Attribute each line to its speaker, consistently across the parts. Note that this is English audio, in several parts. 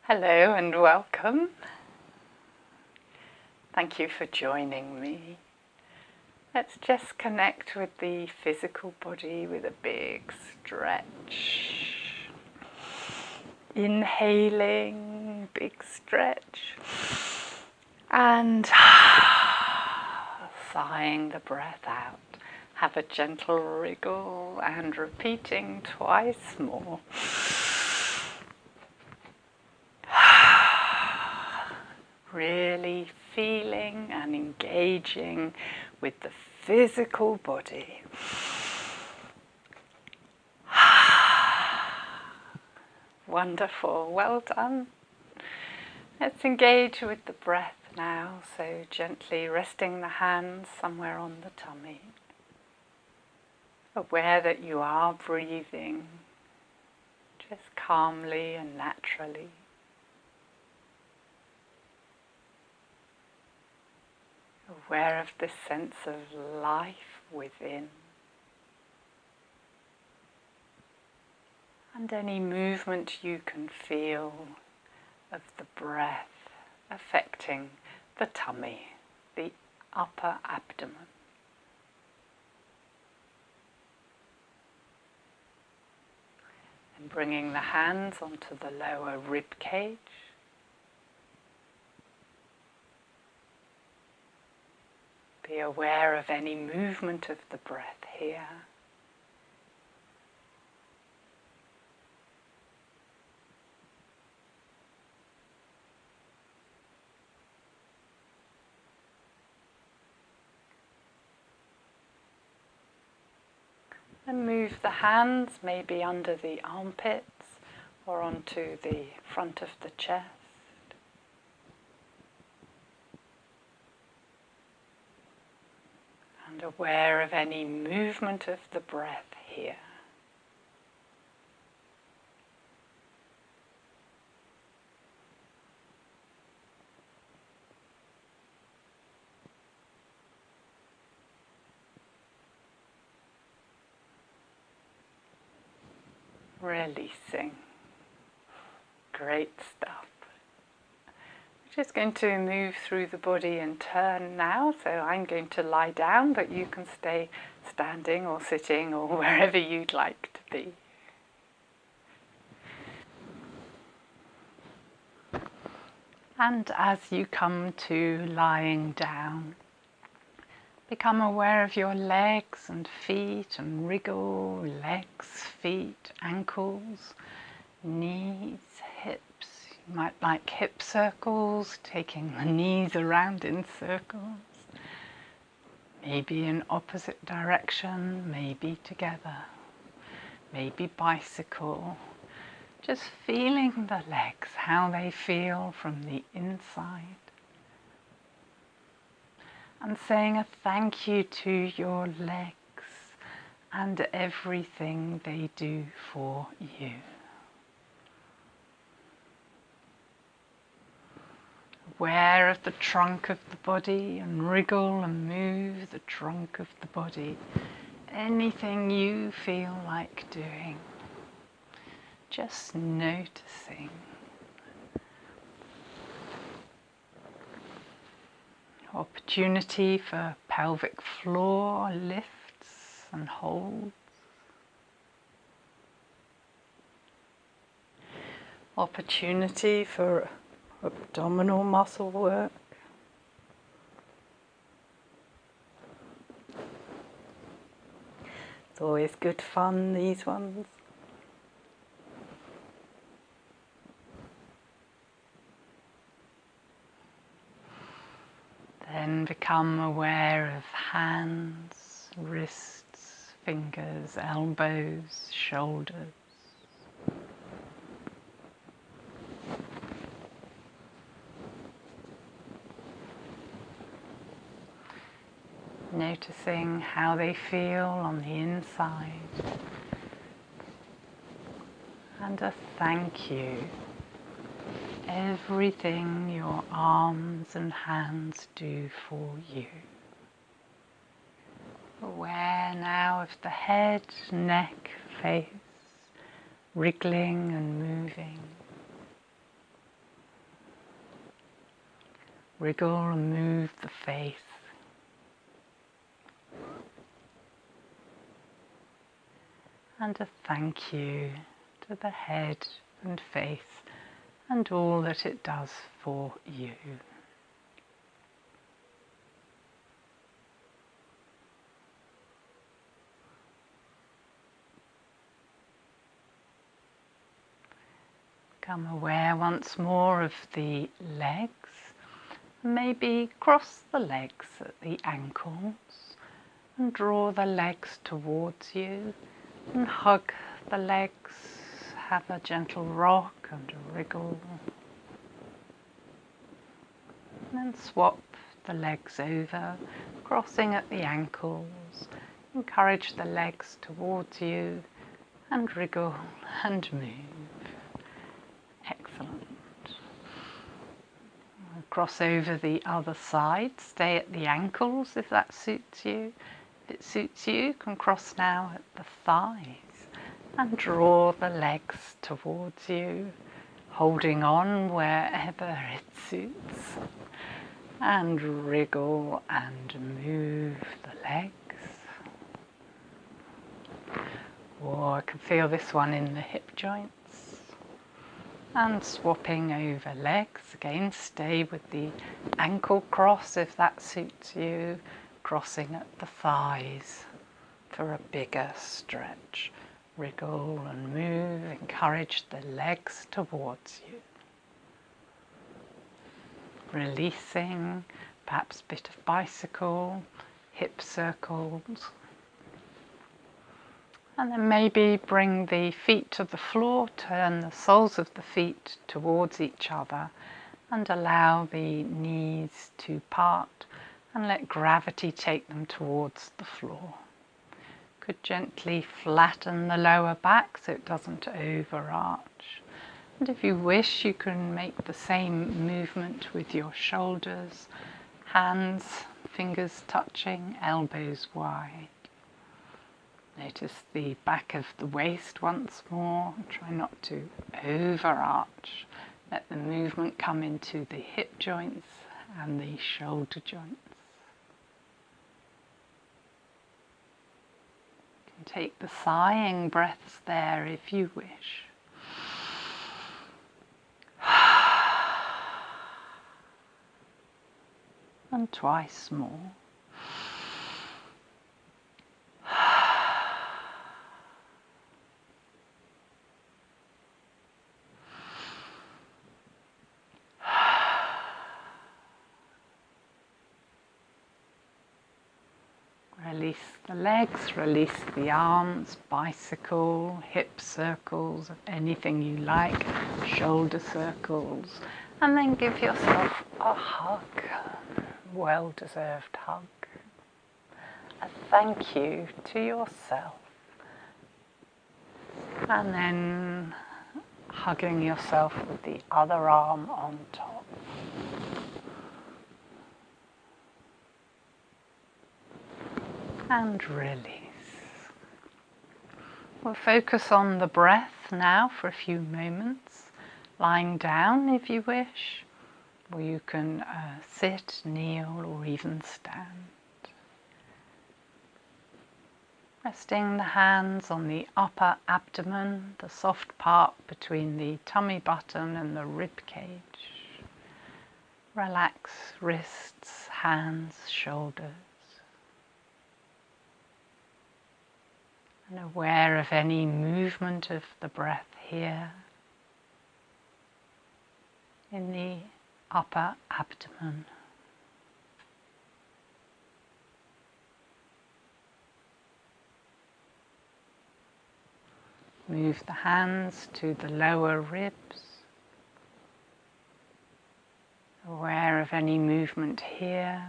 Speaker 1: Hello and welcome. Thank you for joining me. Let's just connect with the physical body with a big stretch. Inhaling, big stretch. And sighing the breath out. Have a gentle wriggle and repeating twice more. Really feeling and engaging with the physical body. Wonderful, well done. Let's engage with the breath now, so gently resting the hands somewhere on the tummy. Aware that you are breathing, just calmly and naturally. Aware of this sense of life within. And any movement you can feel of the breath affecting the tummy, the upper abdomen. And bringing the hands onto the lower rib cage. Be aware of any movement of the breath here. And move the hands maybe under the armpits or onto the front of the chest. And aware of any movement of the breath here. Releasing. Great stuff. We're just going to move through the body and turn now. So I'm going to lie down, but you can stay standing or sitting or wherever you'd like to be. And as you come to lying down, become aware of your legs and feet and wriggle legs, feet, ankles, knees, hips. You might like hip circles, taking the knees around in circles. Maybe in opposite direction, maybe together. Maybe bicycle. Just feeling the legs, how they feel from the inside. And saying a thank you to your legs and everything they do for you. Aware of the trunk of the body and wriggle and move the trunk of the body. Anything you feel like doing. Just noticing. Opportunity for pelvic floor lifts and holds. Opportunity for abdominal muscle work. It's always good fun, these ones. Then become aware of hands, wrists, fingers, elbows, shoulders. Noticing how they feel on the inside. And a thank you. Everything your arms and hands do for you. Aware now of the head, neck, face, wriggling and moving. Wriggle and move the face. And a thank you to the head and face and all that it does for you. Become aware once more of the legs. Maybe cross the legs at the ankles and draw the legs towards you and hug the legs, have a gentle rock and a wriggle. And then swap the legs over, crossing at the ankles. Encourage the legs towards you and wriggle and move. Excellent. Cross over the other side, stay at the ankles if that suits you. If it suits you, you can cross now at the thighs and draw the legs towards you, holding on wherever it suits. And wriggle and move the legs. Or I can feel this one in the hip joints. And swapping over legs, again stay with the ankle cross if that suits you, crossing at the thighs for a bigger stretch. Wriggle and move, encourage the legs towards you. Releasing, perhaps a bit of bicycle, hip circles. And then maybe bring the feet to the floor, turn the soles of the feet towards each other and allow the knees to part and let gravity take them towards the floor. Could gently flatten the lower back so it doesn't overarch. And if you wish, you can make the same movement with your shoulders, hands, fingers touching, elbows wide. Notice the back of the waist once more. Try not to overarch. Let the movement come into the hip joints and the shoulder joints. You can take the sighing breaths there if you wish. And twice more. Release the legs, release the arms, bicycle, hip circles, anything you like, shoulder circles, and then give yourself a hug, well-deserved hug. A thank you to yourself. And then hugging yourself with the other arm on top. And release. We'll focus on the breath now for a few moments, lying down if you wish, or you can sit, kneel, or even stand. Resting the hands on the upper abdomen, the soft part between the tummy button and the rib cage. Relax wrists, hands, shoulders. And aware of any movement of the breath here in the upper abdomen. Move the hands to the lower ribs. Aware of any movement here.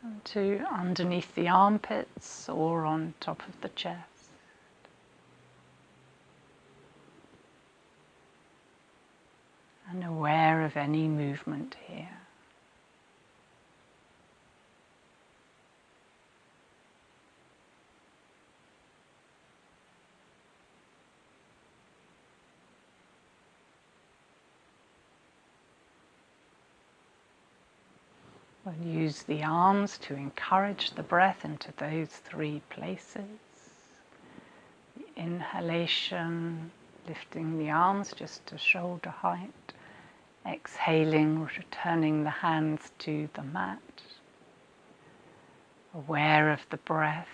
Speaker 1: And to underneath the armpits or on top of the chest. And aware of of any movement here. We'll use the arms to encourage the breath into those three places. The inhalation, lifting the arms just to shoulder height. Exhaling, returning the hands to the mat. Aware of the breath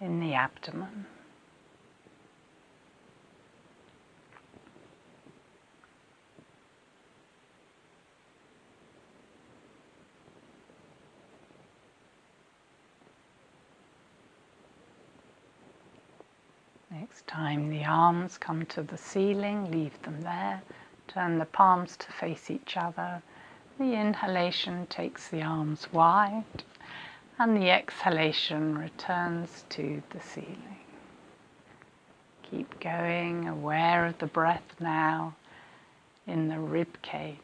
Speaker 1: in the abdomen. Next time the arms come to the ceiling, leave them there. Turn the palms to face each other. The inhalation takes the arms wide, and the exhalation returns to the ceiling. Keep going, aware of the breath now in the rib cage.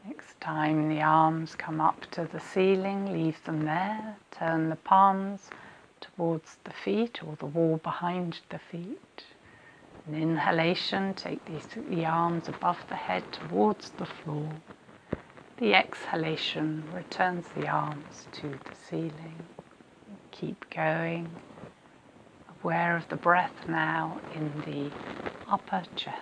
Speaker 1: Next time the arms come up to the ceiling, leave them there. Turn the palms towards the feet or the wall behind the feet. An inhalation, take the arms above the head towards the floor. The exhalation returns the arms to the ceiling. Keep going, aware of the breath now in the upper chest.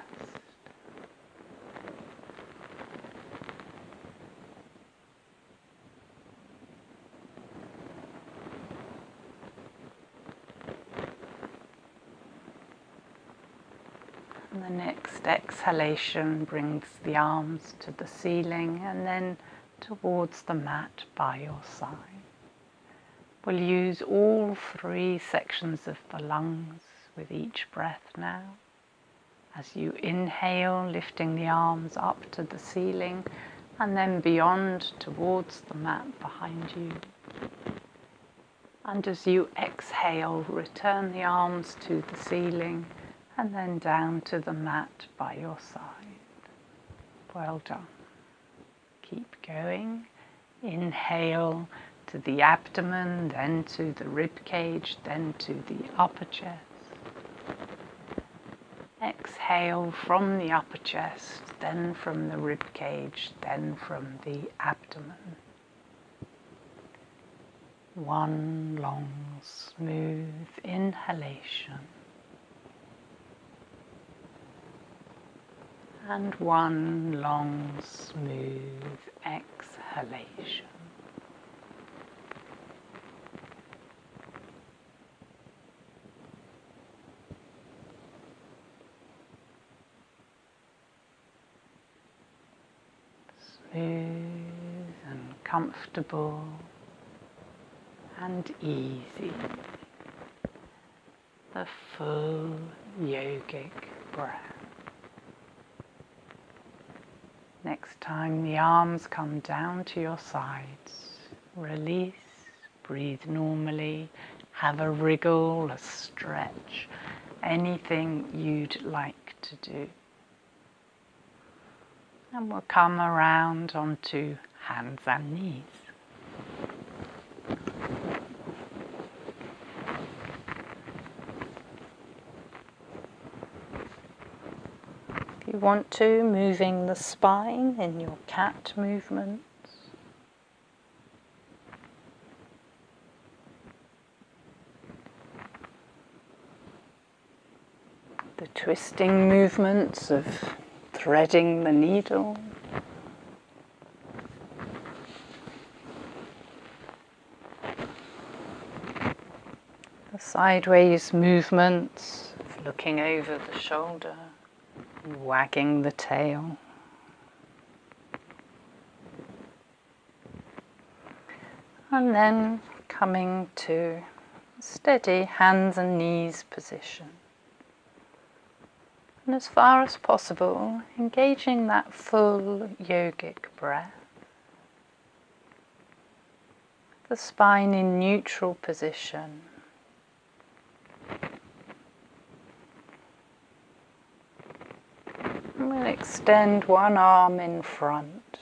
Speaker 1: And the next exhalation brings the arms to the ceiling and then towards the mat by your side. We'll use all three sections of the lungs with each breath now. As you inhale, lifting the arms up to the ceiling and then beyond towards the mat behind you. And as you exhale, return the arms to the ceiling and then down to the mat by your side. Well done. Keep going. Inhale to the abdomen, then to the rib cage, then to the upper chest. Exhale from the upper chest, then from the rib cage, then from the abdomen. One long, smooth inhalation. And one long, smooth exhalation. Smooth and comfortable and easy. The full yogic breath. Next time the arms come down to your sides, release, breathe normally, have a wriggle, a stretch, anything you'd like to do. And we'll come around onto hands and knees. If you want to, moving the spine in your cat movements. The twisting movements of threading the needle. The sideways movements of looking over the shoulder. Wagging the tail. And then coming to steady hands and knees position. And as far as possible, engaging that full yogic breath. the spine in neutral position. And we'll extend one arm in front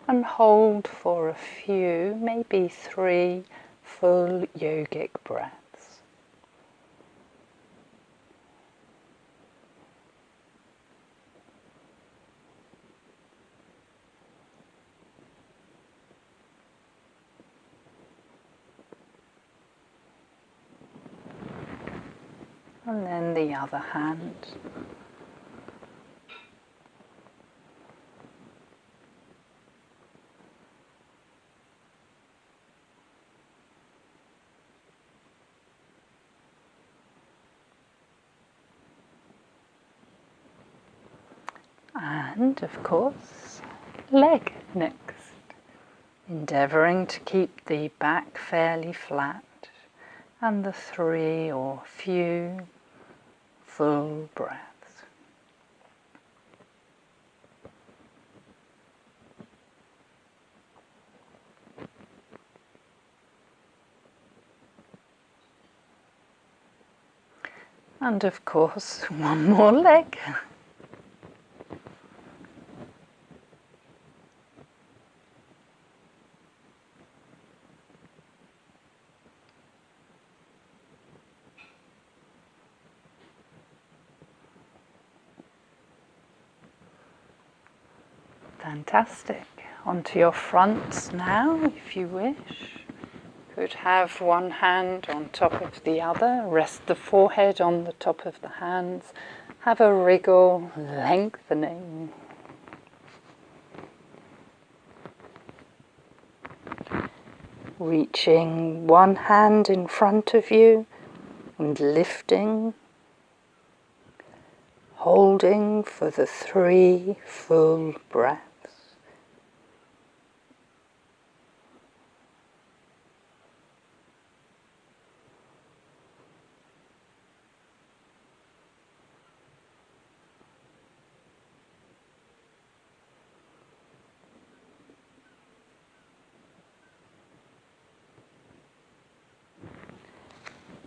Speaker 1: and hold for a few, maybe 3 full yogic breaths. And then the other hand. And of course, leg next. Endeavouring to keep the back fairly flat and the 3 or few full breaths. And of course, one more leg. Fantastic. Onto your fronts now, if you wish. Could have one hand on top of the other. Rest the forehead on the top of the hands. Have a wriggle, lengthening. Reaching one hand in front of you and lifting. Holding for the 3 full breaths.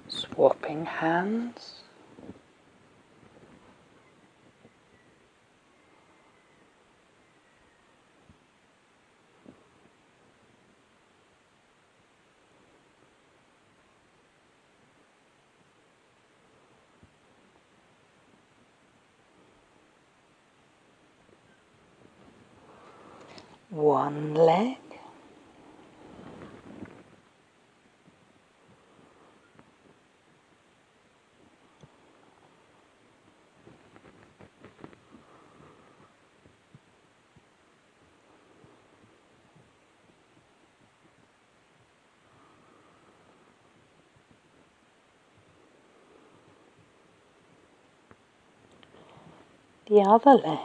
Speaker 1: Swapping hands. One leg. The other leg.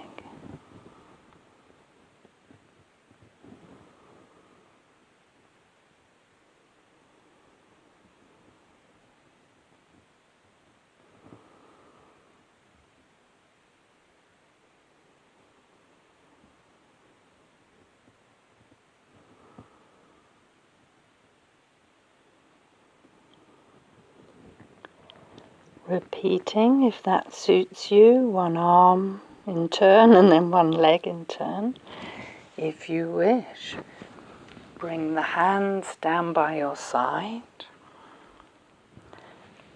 Speaker 1: Repeating, if that suits you, one arm in turn and then one leg in turn. If you wish, bring the hands down by your side.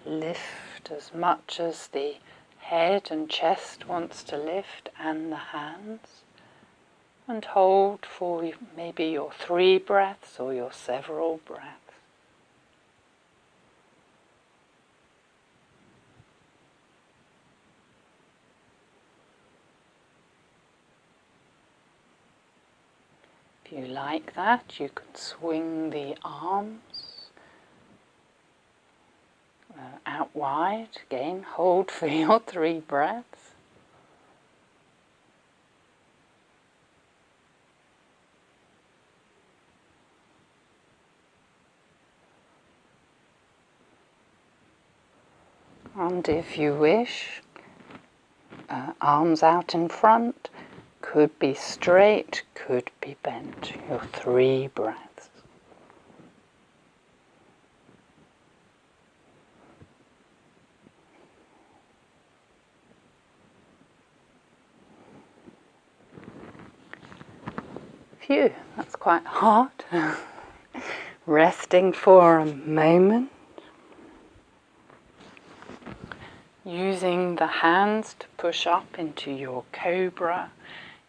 Speaker 1: Lift as much as the head and chest wants to lift and the hands. And hold for maybe your 3 breaths or your several breaths. If you like that, you can swing the arms out wide. Again, hold for your 3 breaths. And if you wish, arms out in front, could be straight, could be bent, your 3 breaths. Phew, that's quite hard. Resting for a moment. Using the hands to push up into your cobra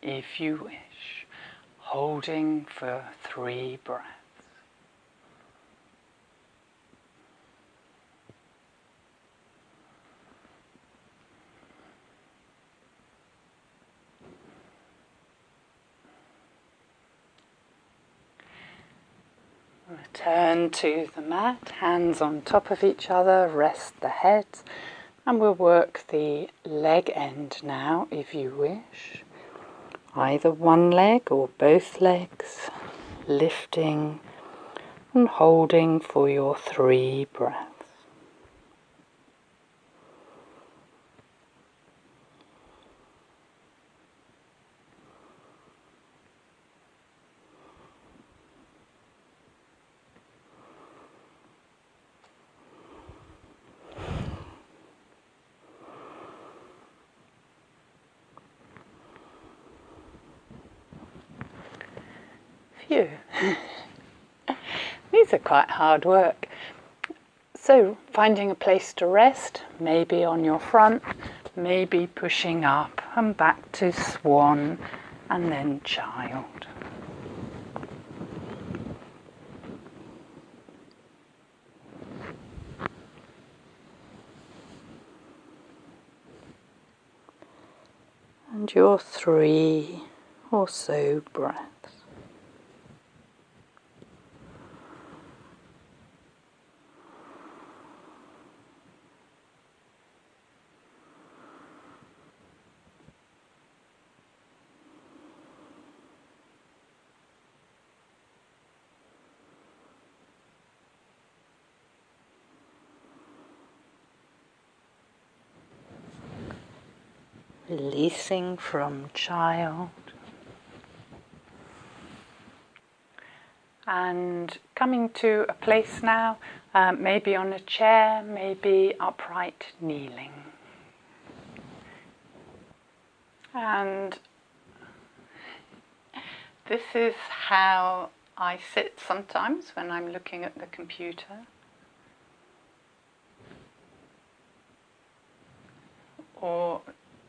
Speaker 1: if you wish. Holding for 3 breaths. Return to the mat, hands on top of each other, rest the heads, and we'll work the leg end now if you wish. Either one leg or both legs, lifting and holding for your 3 breaths. Phew. These are quite hard work. So finding a place to rest, maybe on your front, maybe pushing up and back to swan and then child. And your 3 or so breaths. Releasing from child. And coming to a place now, maybe on a chair, maybe upright kneeling. And this is how I sit sometimes when I'm looking at the computer. Or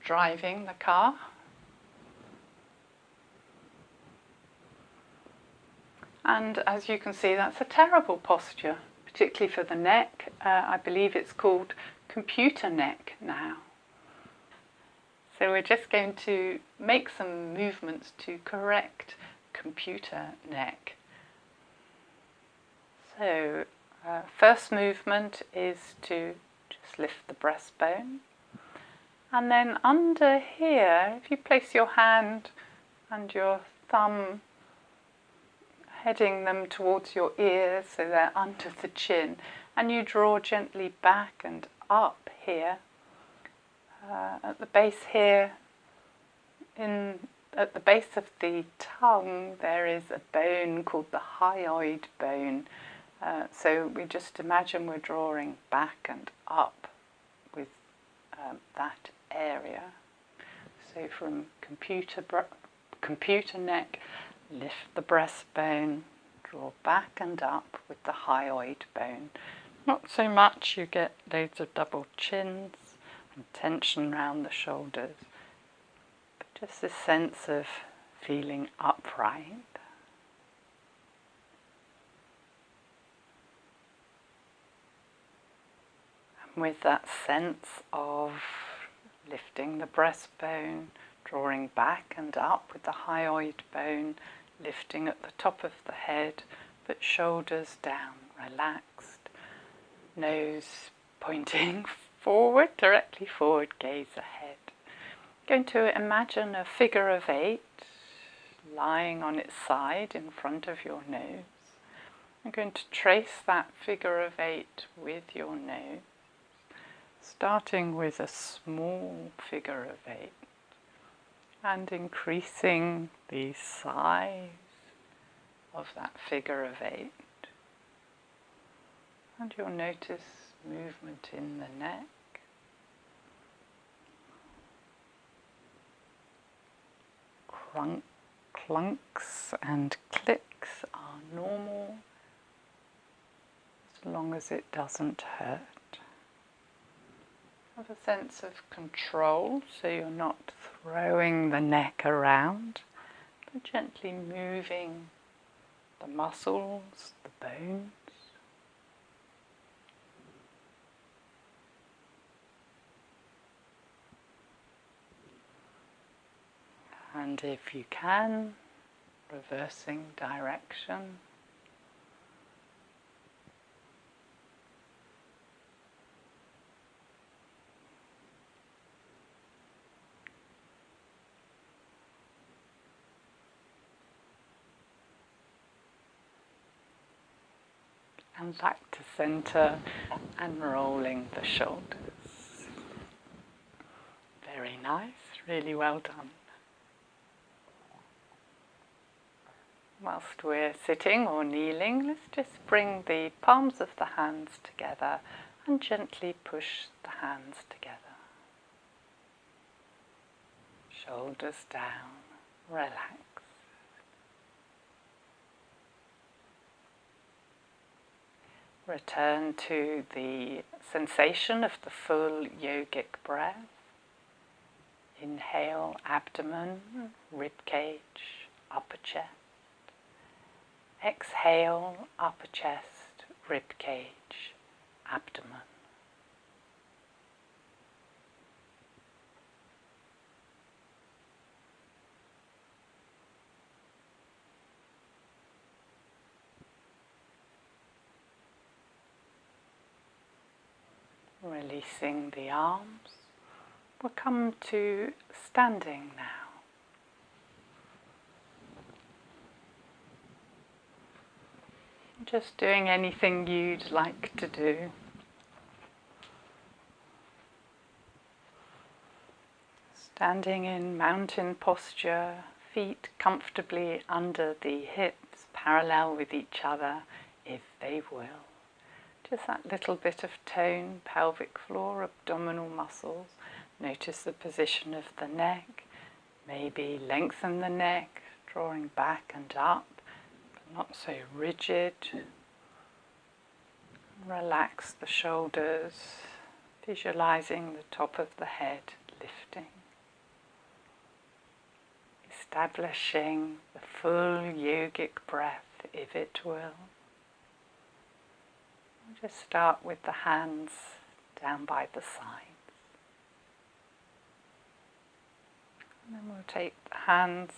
Speaker 1: driving the car. And as you can see, that's a terrible posture, particularly for the neck. I believe it's called computer neck now. So we're just going to make some movements to correct computer neck. So first movement is to just lift the breastbone. And then under here, if you place your hand and your thumb heading them towards your ears so they're under the chin, and you draw gently back and up here. At the base here, at the base of the tongue, there is a bone called the hyoid bone. So we just imagine we're drawing back and up with that area. So from computer neck, lift the breastbone, draw back and up with the hyoid bone. Not so much you get loads of double chins and tension round the shoulders, but just a sense of feeling upright. And with that sense of lifting the breastbone, drawing back and up with the hyoid bone, lifting at the top of the head, but shoulders down, relaxed, nose pointing forward, directly forward, gaze ahead. Going to imagine a figure of 8 lying on its side in front of your nose. I'm going to trace that figure of 8 with your nose, starting with a small figure of 8 and increasing the size of that figure of 8. And you'll notice movement in the neck, plunks and clicks are normal, as long as it doesn't hurt. Have a sense of control, so you're not throwing the neck around, but gently moving the muscles, the bones. And if you can, reversing direction. And back to center and rolling the shoulders. Very nice, really well done. Whilst we're sitting or kneeling, let's just bring the palms of the hands together and gently push the hands together. Shoulders down, relax. Return to the sensation of the full yogic breath. Inhale, abdomen, rib cage, upper chest. Exhale, upper chest, rib cage, abdomen. Releasing the arms. We'll come to standing now. Just doing anything you'd like to do. Standing in mountain posture, feet comfortably under the hips, parallel with each other if they will. Just that little bit of tone, pelvic floor, abdominal muscles. Notice the position of the neck. Maybe lengthen the neck, drawing back and up, but not so rigid. Relax the shoulders, visualizing the top of the head lifting. Establishing the full yogic breath, if it will. Just start with the hands down by the sides. And then we'll take the hands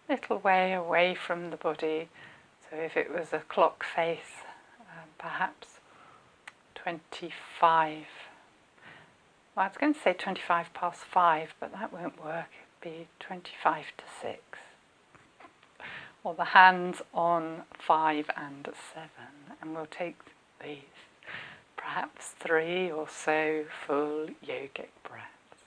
Speaker 1: a little way away from the body. So if it was a clock face, perhaps 25. Well, I was going to say 25 past 5, but that won't work. It'd be 25 to 6. Or the hands on 5 and 7. And we'll take these, perhaps 3 or so full yogic breaths.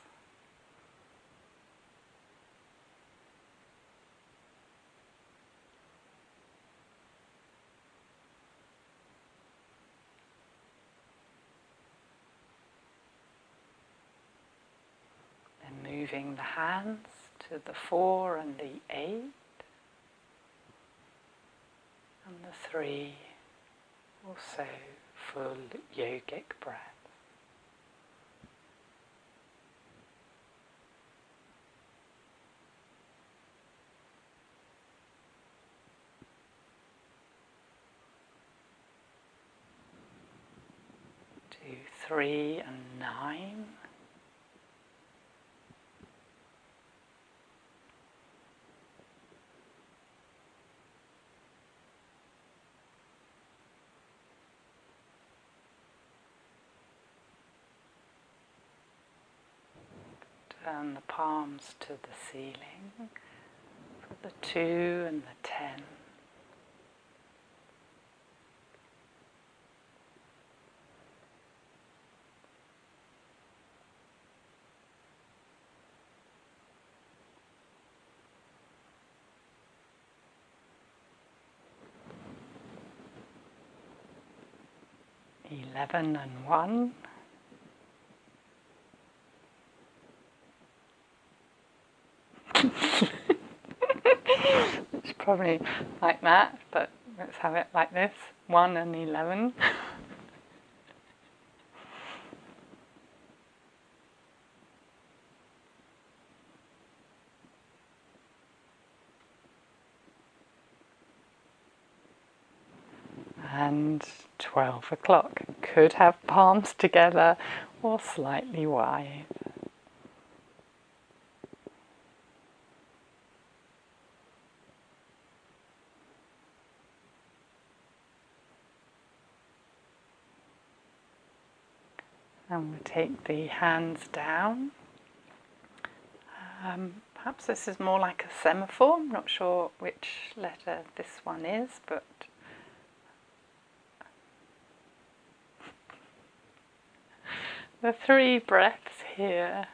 Speaker 1: Then moving the hands to the 4 and the 8 and the 3. Also full yogic breath. Do 3 and 9. Turn the palms to the ceiling for the 2 and the 10. Eleven and 1. probably like that, but let's have it like this, 1 and 11. And 12 o'clock. Could have palms together or slightly wide. And we'll take the hands down. Perhaps this is more like a semaphore. I'm not sure which letter this one is, but the 3 breaths here.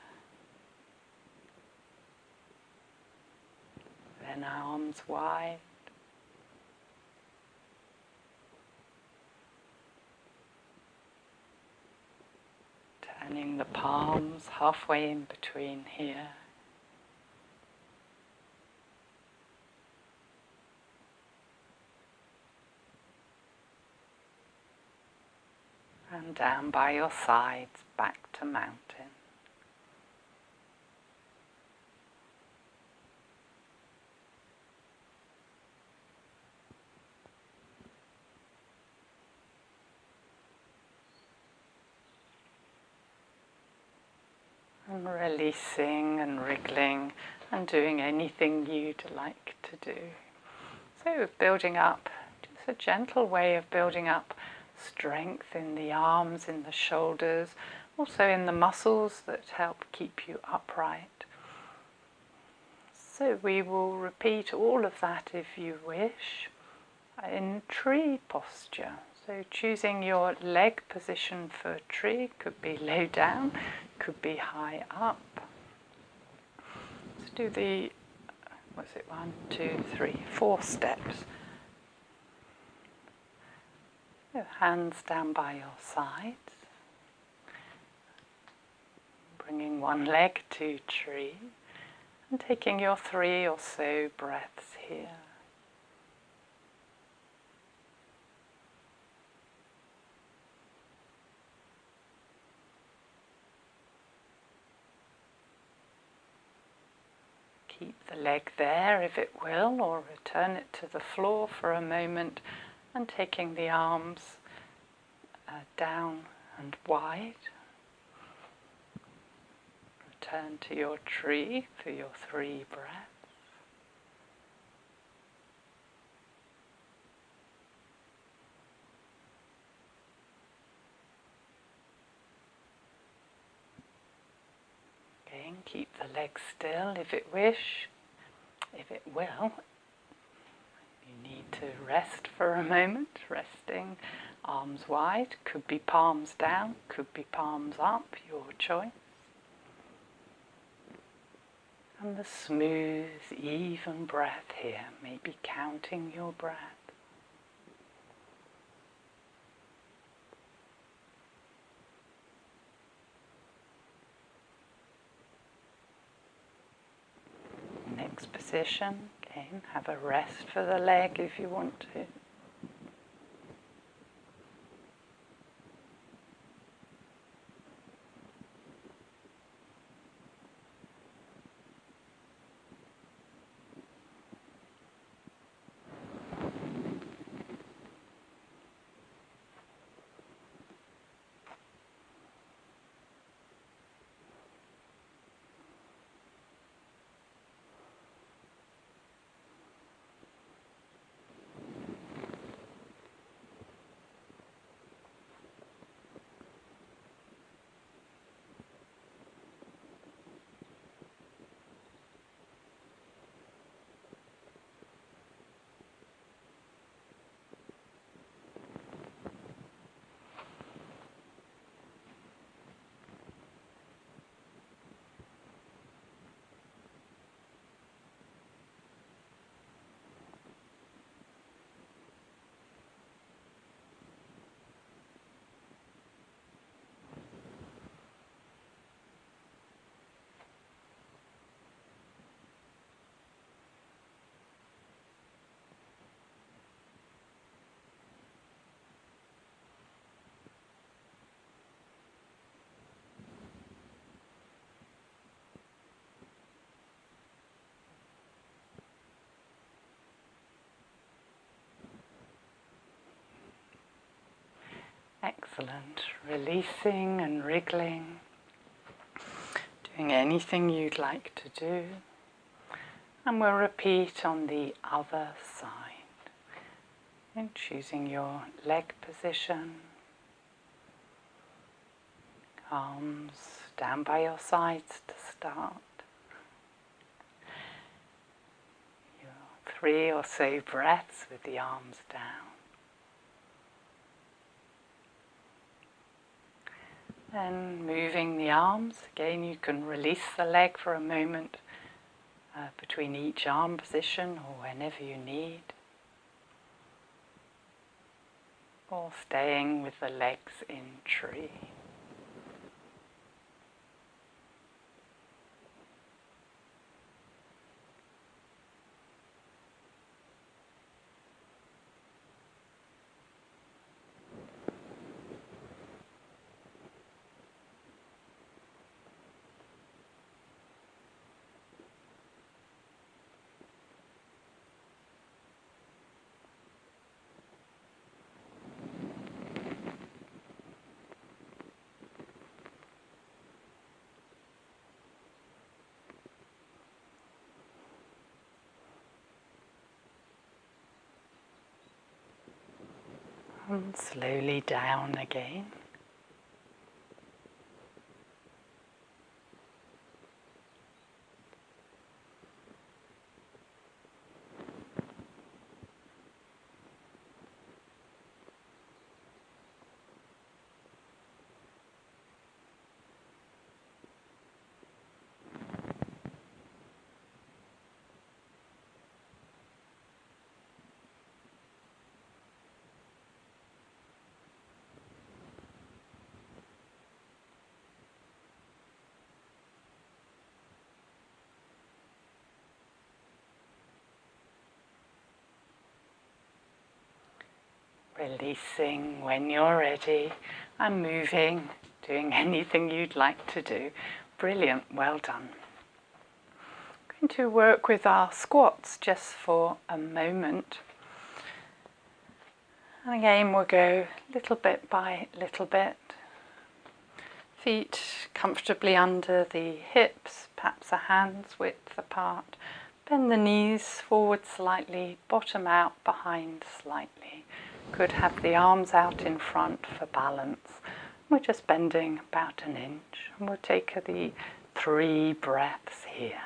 Speaker 1: Then arms wide. Turning the palms halfway in between here. And down by your sides, back to mountain. And releasing and wriggling and doing anything you'd like to do. So building up, just a gentle way of building up strength in the arms, in the shoulders, also in the muscles that help keep you upright. So we will repeat all of that if you wish in tree posture. So choosing your leg position for tree, could be low down, could be high up. Let's do the, 1, 2, 3, 4 steps. So hands down by your sides. Bringing one leg to tree and taking your 3 or so breaths here. Keep the leg there if it will, or return it to the floor for a moment, and taking the arms down and wide. Return to your tree for your 3 breaths. Again, keep the legs still if it wish. If it will, you need to rest for a moment. Resting, arms wide, could be palms down, could be palms up, your choice. And the smooth, even breath here, maybe counting your breath. Next position, again, have a rest for the leg if you want to. Excellent. Releasing and wriggling. Doing anything you'd like to do. And we'll repeat on the other side. And choosing your leg position. Arms down by your sides to start. Your 3 or so breaths with the arms down. Then moving the arms, again you can release the leg for a moment between each arm position or whenever you need. Or staying with the legs in tree. And slowly down again. Releasing when you're ready and moving, doing anything you'd like to do. Brilliant, well done. I'm going to work with our squats just for a moment. And again we'll go little bit by little bit. Feet comfortably under the hips, perhaps a hand's width apart. Bend the knees forward slightly, bottom out, behind slightly. Could have the arms out in front for balance. We're just bending about an inch. And we'll take the 3 breaths here.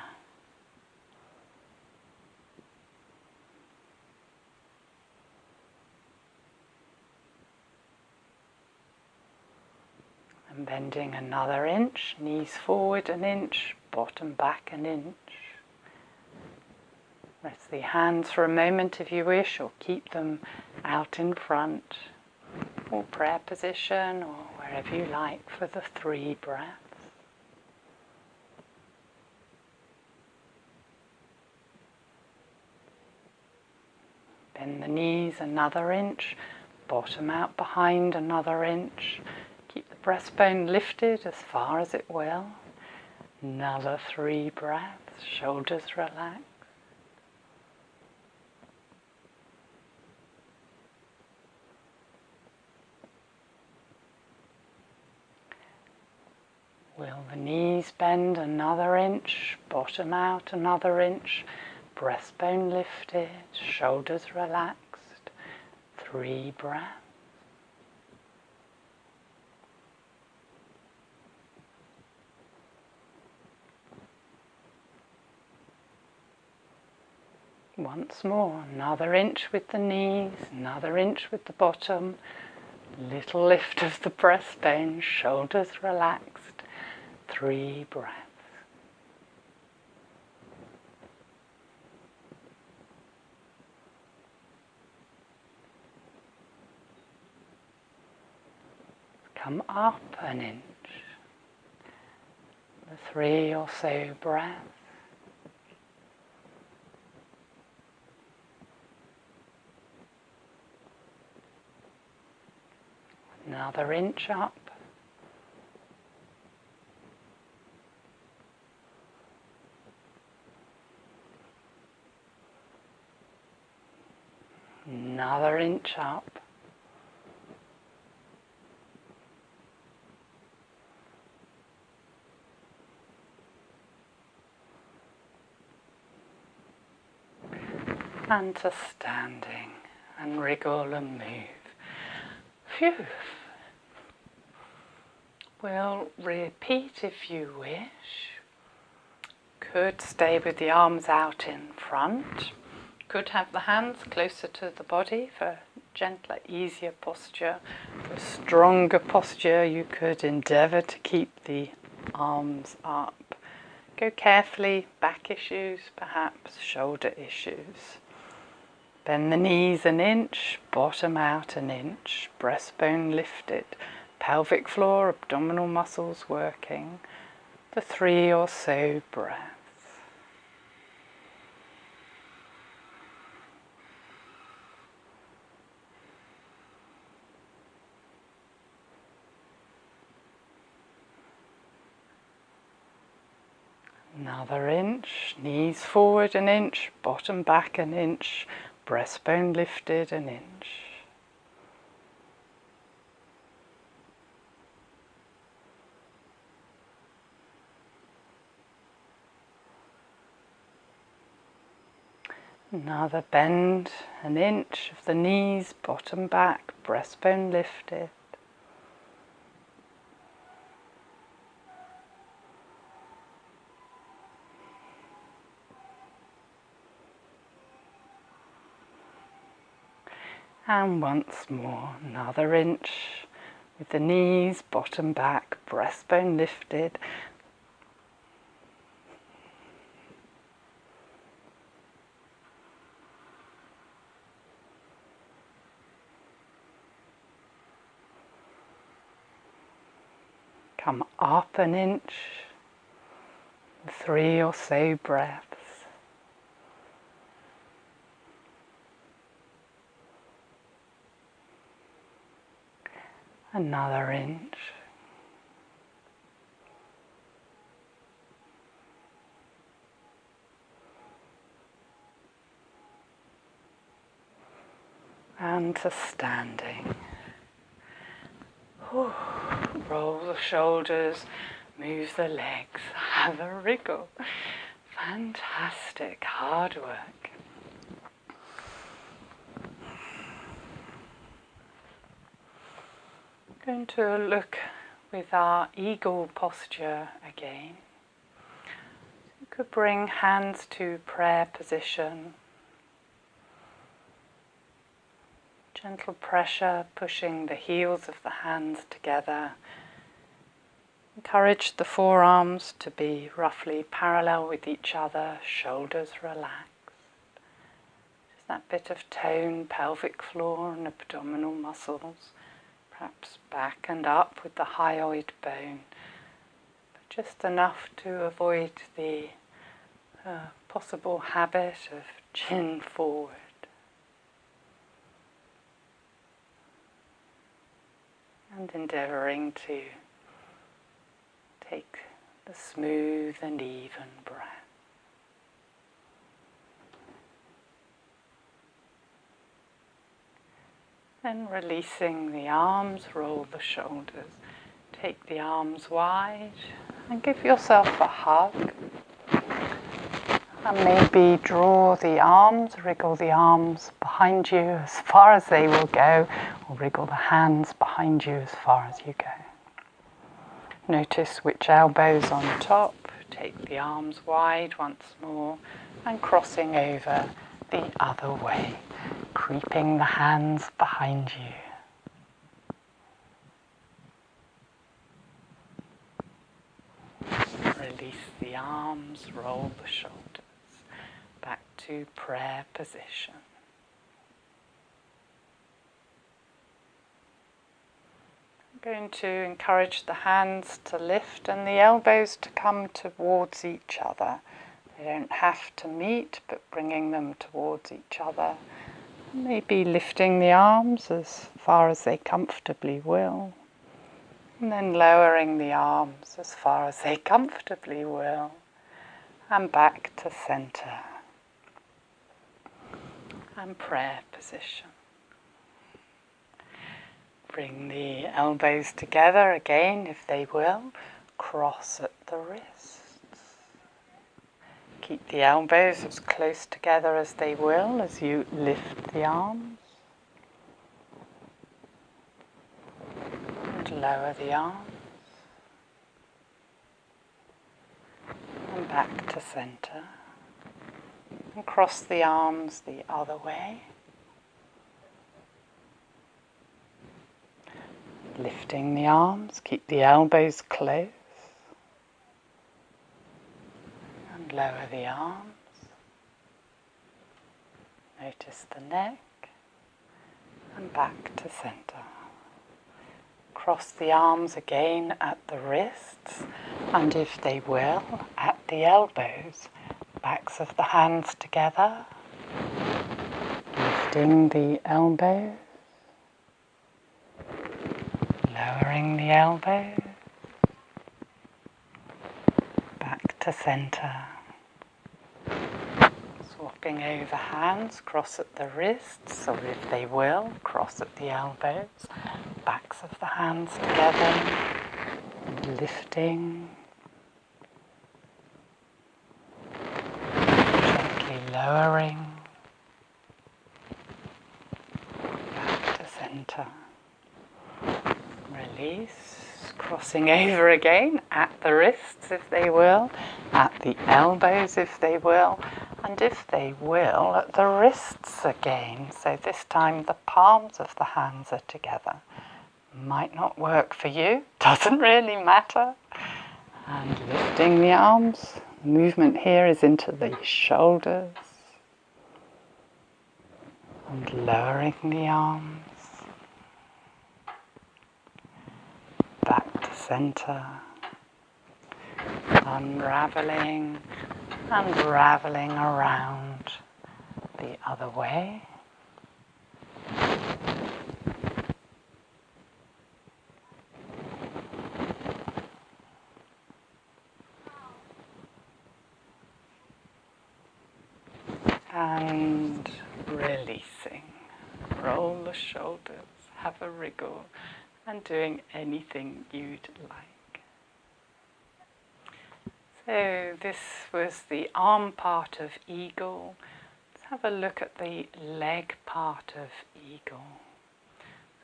Speaker 1: And bending another inch, knees forward an inch, bottom back an inch. Rest the hands for a moment if you wish, or keep them out in front, or prayer position, or wherever you like for the 3 breaths. Bend the knees another inch, bottom out behind another inch. Keep the breastbone lifted as far as it will. Another 3 breaths, shoulders relaxed. Will the knees bend another inch, bottom out another inch, breastbone lifted, shoulders relaxed, 3 breaths. Once more, another inch with the knees, another inch with the bottom, little lift of the breastbone, shoulders relaxed. 3 breaths. Come up an inch. The 3 or so breaths. Another inch up. Another inch up. and to standing, and wriggle and move. Phew. We'll repeat if you wish. Could stay with the arms out in front. Could have the hands closer to the body for gentler, easier posture. For stronger posture, you could endeavour to keep the arms up. Go carefully, back issues, perhaps shoulder issues. Bend the knees an inch, bottom out an inch, breastbone lifted, pelvic floor, abdominal muscles working. For 3 or so breaths. Another inch, knees forward an inch, bottom back an inch, breastbone lifted an inch. Another bend an inch of the knees, bottom back, breastbone lifted. And once more, another inch with the knees, bottom back, breastbone lifted. Come up an inch, 3 or so breaths. Another inch. And to standing. Roll the shoulders, move the legs, have a wriggle. Fantastic, hard work. Going to look with our eagle posture again. You could bring hands to prayer position. Gentle pressure, pushing the heels of the hands together. Encourage the forearms to be roughly parallel with each other, shoulders relaxed. Just that bit of tone, pelvic floor and abdominal muscles. Perhaps back and up with the hyoid bone. But just enough to avoid the possible habit of chin forward. And endeavouring to take the smooth and even breath. Then releasing the arms, roll the shoulders. Take the arms wide and give yourself a hug. And maybe draw the arms, wriggle the arms behind you as far as they will go, or wriggle the hands behind you as far as you go. Notice which elbows on top, take the arms wide once more, and crossing over the other way, creeping the hands behind you. Release the arms, roll the shoulders. Back to prayer position. I'm going to encourage the hands to lift and the elbows to come towards each other. They don't have to meet, but bringing them towards each other. Maybe lifting the arms as far as they comfortably will. And then lowering the arms as far as they comfortably will. And back to center. And prayer position. Bring the elbows together again if they will. Cross at the wrists. Keep the elbows as close together as they will as you lift the arms and lower the arms and back to center. And cross the arms the other way. Lifting the arms, keep the elbows close. And lower the arms. Notice the neck. And back to center. Cross the arms again at the wrists, and if they will, at the elbows. Backs of the hands together. Lifting the elbows. Lowering the elbows. Back to center. Swapping over hands, cross at the wrists, or if they will, cross at the elbows. Backs of the hands together. And lifting. Gently lowering. Back to center. Release. Crossing over again at the wrists if they will, at the elbows if they will, and if they will, at the wrists again. So this time the palms of the hands are together. Might not work for you, doesn't really matter. And lifting the arms. Movement here is into the shoulders. And lowering the arms. Back to center. Unraveling and raveling around the other way. And releasing. Roll the shoulders, have a wriggle, and doing anything you'd like. So this was the arm part of eagle. Let's have a look at the leg part of eagle.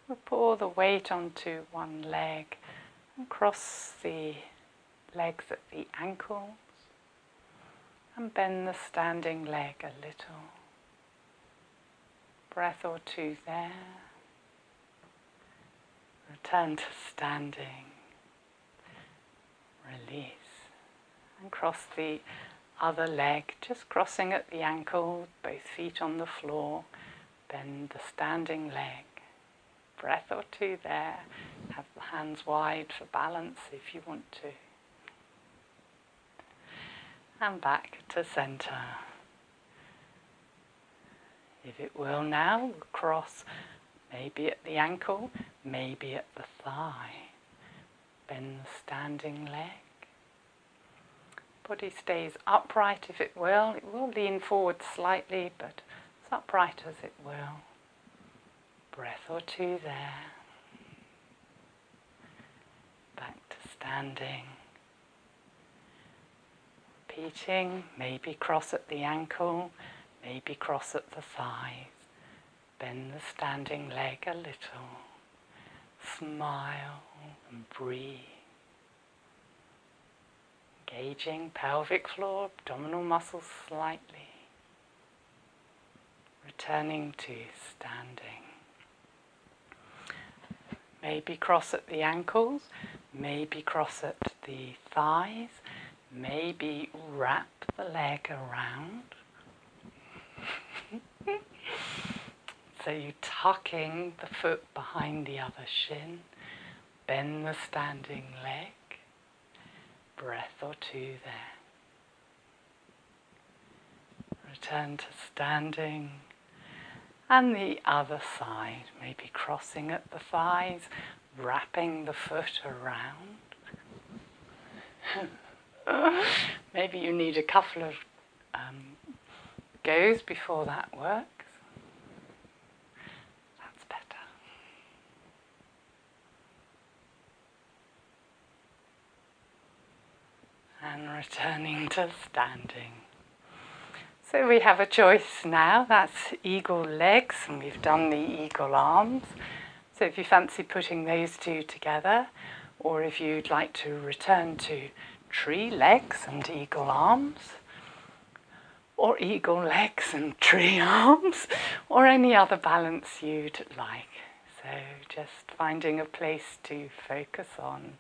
Speaker 1: We'll pour the weight onto one leg and cross the legs at the ankles and bend the standing leg a little. Breath or two there. Return to standing. Release. And cross the other leg, just crossing at the ankle, both feet on the floor. Bend the standing leg. Breath or two there. Have the hands wide for balance if you want to. And back to center. If it will now, we'll cross maybe at the ankle, maybe at the thigh. Bend the standing leg. Body stays upright if it will. It will lean forward slightly, but as upright as it will. Breath or two there. Back to standing. Repeating, maybe cross at the ankle, maybe cross at the thighs. Bend the standing leg a little. Smile and breathe. Engaging pelvic floor, abdominal muscles slightly. Returning to standing. Maybe cross at the ankles, maybe cross at the thighs, maybe wrap the leg around. So you're tucking the foot behind the other shin, bend the standing leg, breath or two there. Return to standing, and the other side, maybe crossing at the thighs, wrapping the foot around. Maybe you need a couple of goes before that works. That's better. And returning to standing. So we have a choice now. That's eagle legs, and we've done the eagle arms. So if you fancy putting those two together, or if you'd like to return to tree legs and eagle arms, or eagle legs and tree arms, or any other balance you'd like. So just finding a place to focus on.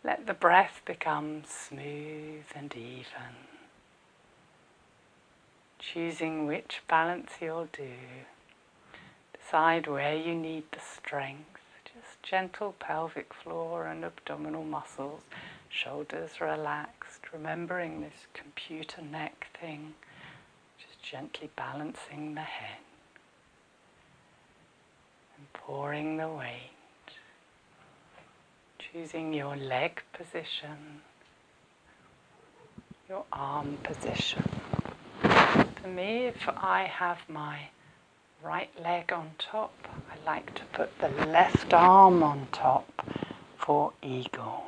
Speaker 1: Let the breath become smooth and even. Choosing which balance you'll do. Decide where you need the strength. Just gentle pelvic floor and abdominal muscles. Shoulders relaxed. Remembering this computer neck thing. Just gently balancing the head. And pouring the weight. Choosing your leg position. Your arm position. For me, if I have my right leg on top, I like to put the left arm on top for eagle.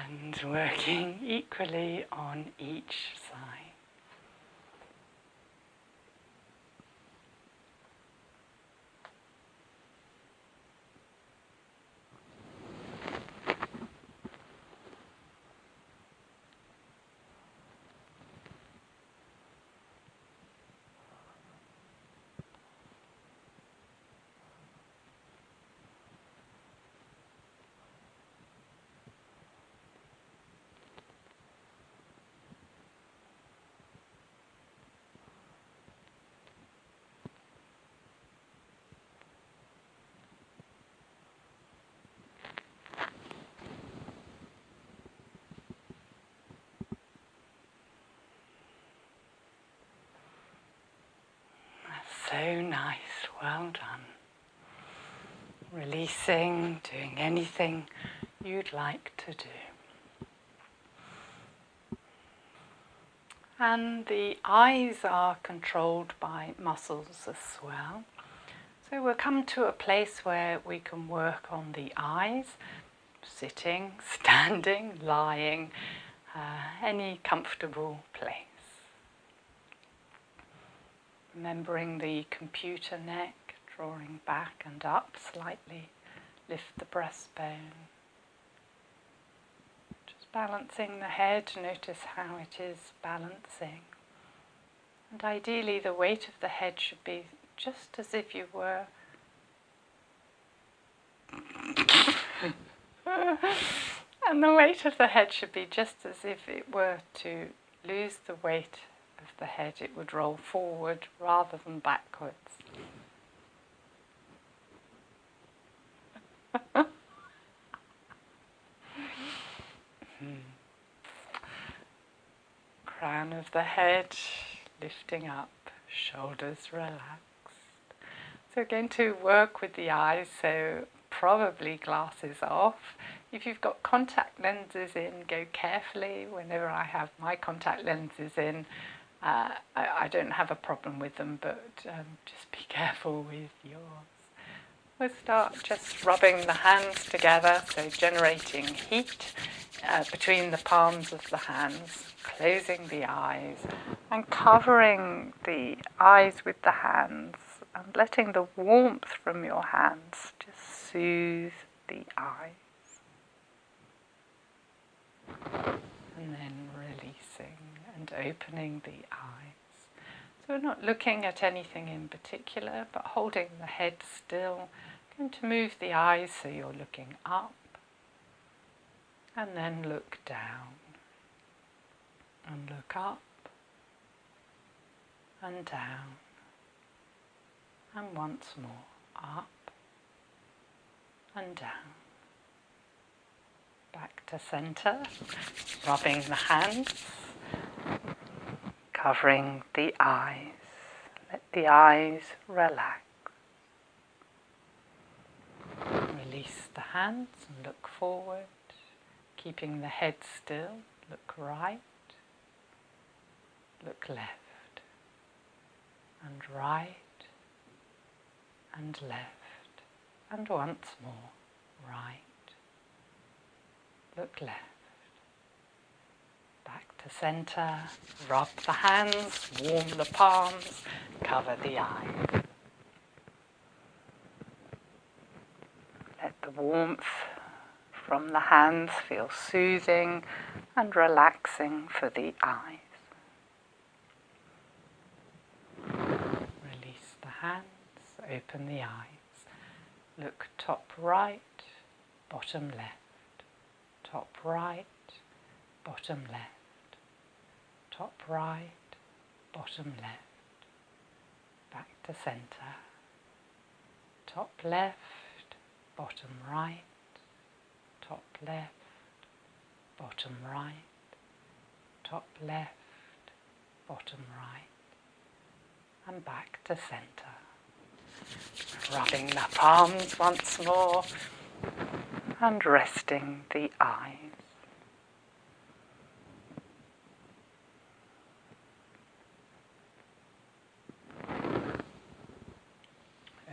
Speaker 1: And working equally on each side. So nice, well done. Releasing, doing anything you'd like to do. And the eyes are controlled by muscles as well. So we'll come to a place where we can work on the eyes, sitting, standing, lying, any comfortable place. Remembering the computer neck, drawing back and up slightly, lift the breastbone. Just balancing the head, notice how it is balancing. And ideally the weight of the head should be just as if you were and the weight of the head should be just as if it were to lose the weight of the head, it would roll forward rather than backwards. Crown of the head lifting up, shoulders relaxed. So we're going to work with the eyes, so probably glasses off. If you've got contact lenses in, go carefully. Whenever I have my contact lenses in, I don't have a problem with them, but just be careful with yours. We'll start just rubbing the hands together, so generating heat between the palms of the hands, closing the eyes and covering the eyes with the hands and letting the warmth from your hands just soothe the eyes. And then releasing and opening the eyes. So we're not looking at anything in particular, but holding the head still. Going to move the eyes so you're looking up. And then look down. And look up. And down. And once more, up and down. Back to center, rubbing the hands, covering the eyes. Let the eyes relax. Release the hands and look forward, keeping the head still. Look right, look left, and right, and left, and once more, right, look left. Back to center, rub the hands, warm the palms, cover the eyes. Let the warmth from the hands feel soothing and relaxing for the eyes. Release the hands, open the eyes. Look top right, bottom left. Top right, bottom left. Top right, bottom left. Back to center. Top left, bottom right. Top left, bottom right. Top left, bottom right. And back to center. Rubbing the palms once more and resting the eyes.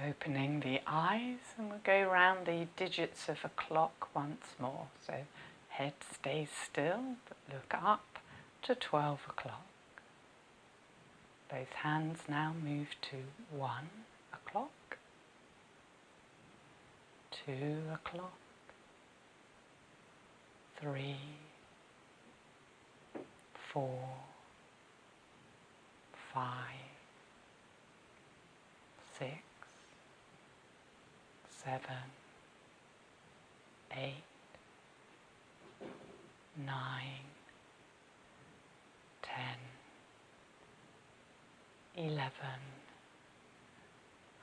Speaker 1: Opening the eyes, and we'll go round the digits of a clock once more. So head stays still, but look up to 12 o'clock. Both hands now move to 1 o'clock, 2 o'clock, 3, 4, 5, 6, 7, 8, 9, 10, 11,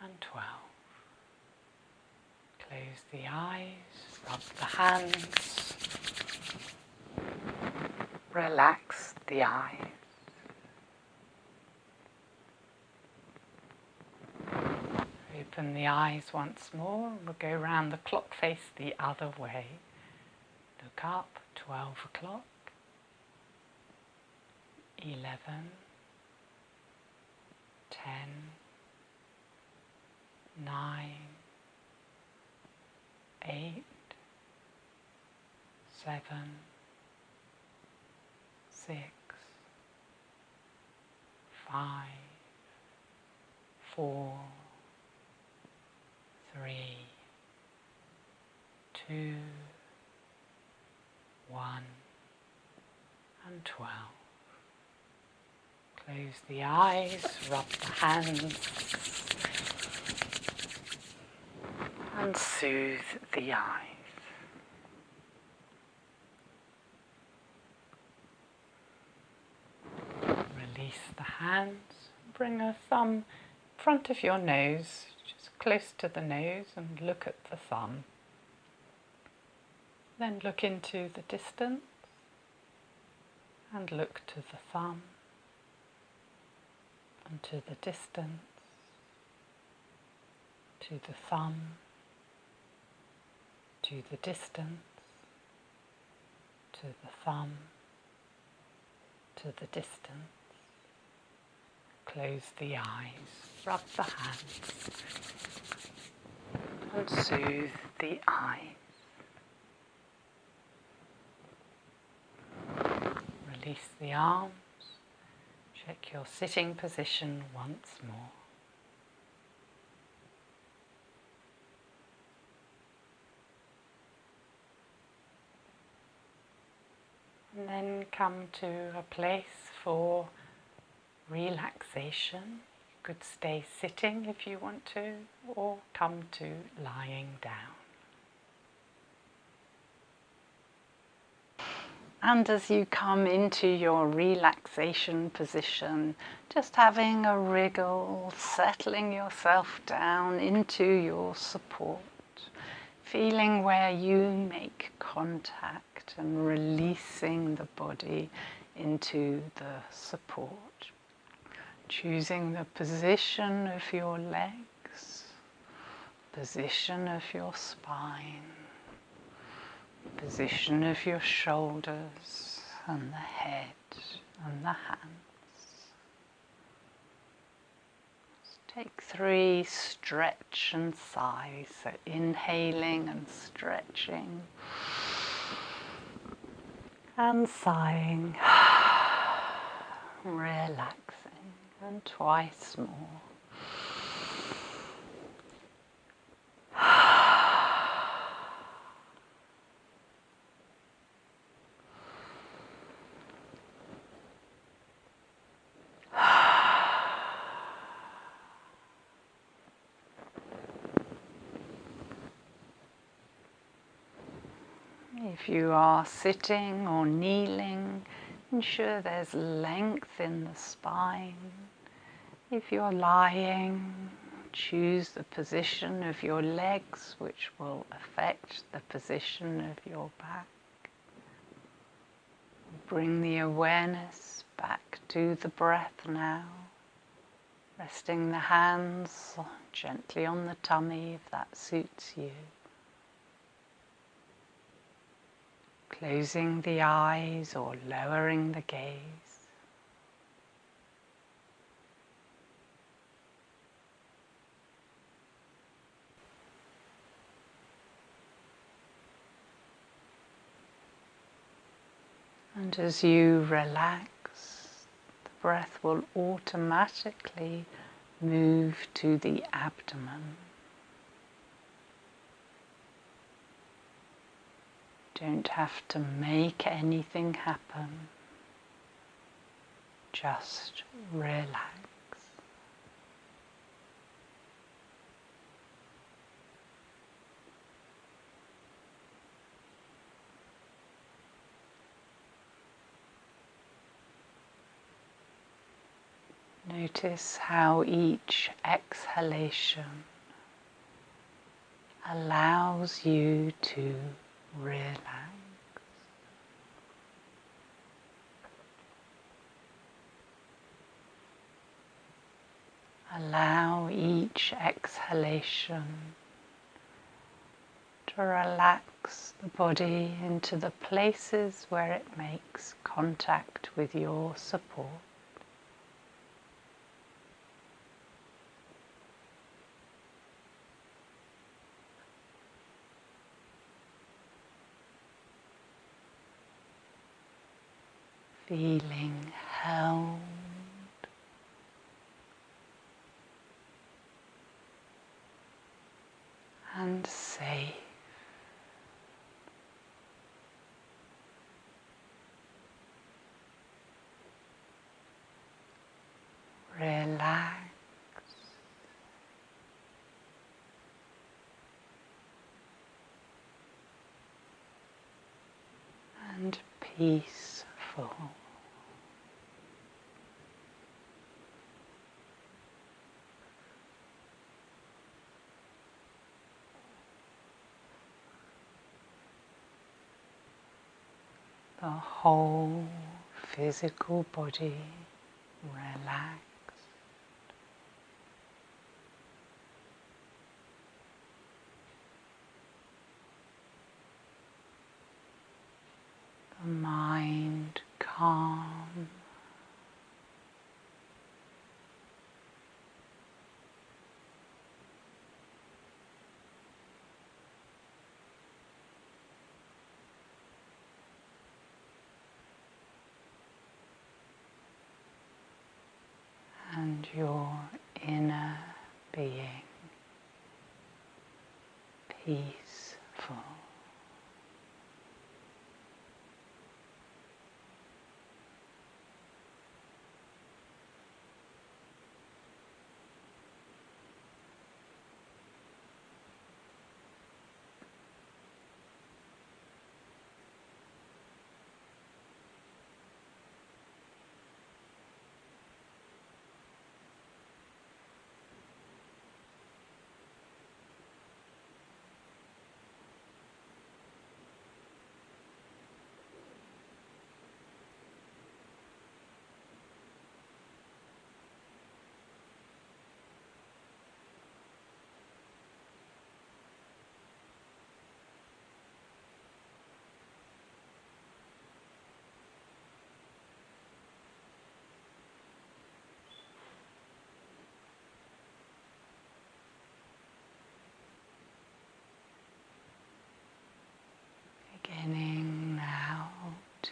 Speaker 1: and 12. Close the eyes, rub the hands, relax the eyes. Open the eyes once more, and we'll go round the clock face the other way. Look up, 12 o'clock, 11, 10, 9, 8, 7, 6, 5, 4, 3, 2, 1, and 12. Close the eyes, rub the hands, and soothe the eyes. Release the hands, bring a thumb in front of your nose, just close to the nose, and look at the thumb. Then look into the distance and look to the thumb and to the distance, to the thumb, to the distance, to the thumb, to the distance. Close the eyes, rub the hands, and soothe the eyes. Release the arms, check your sitting position once more. And then come to a place for relaxation. You could stay sitting if you want to, or come to lying down. And as you come into your relaxation position, just having a wriggle, settling yourself down into your support, feeling where you make contact and releasing the body into the support. choosing the position of your legs, position of your spine, position of your shoulders and the head and the hands. Take 3 stretch and sigh, so inhaling and stretching and sighing, relaxing, and twice more. If you are sitting or kneeling, ensure there's length in the spine. If you're lying, choose the position of your legs, which will affect the position of your back. Bring the awareness back to the breath now, resting the hands gently on the tummy if that suits you. Closing the eyes or lowering the gaze. And as you relax, the breath will automatically move to the abdomen. Don't have to make anything happen. Just relax. Notice how each exhalation allows you to relax. Allow each exhalation to relax the body into the places where it makes contact with your support. Feeling held and safe. Relax and peaceful. The whole physical body relaxed. The mind calm. And your inner being peaceful.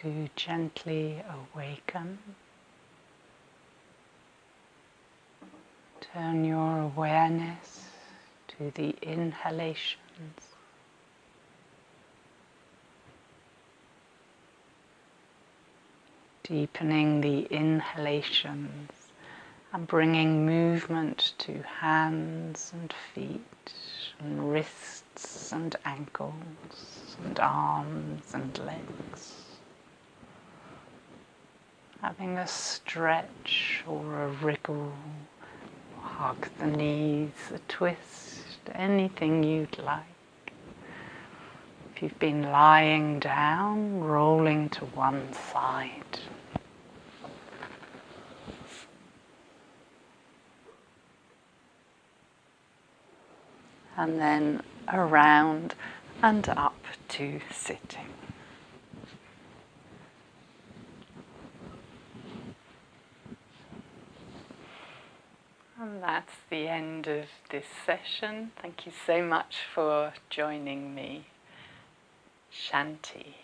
Speaker 1: to gently awaken. Turn your awareness to the inhalations. Deepening the inhalations and bringing movement to hands and feet and wrists and ankles and arms and legs. Having a stretch or a wriggle, hug the knees, a twist, anything you'd like. If you've been lying down, rolling to one side. And then around and up to sitting. And that's the end of this session. Thank you so much for joining me. Shanti.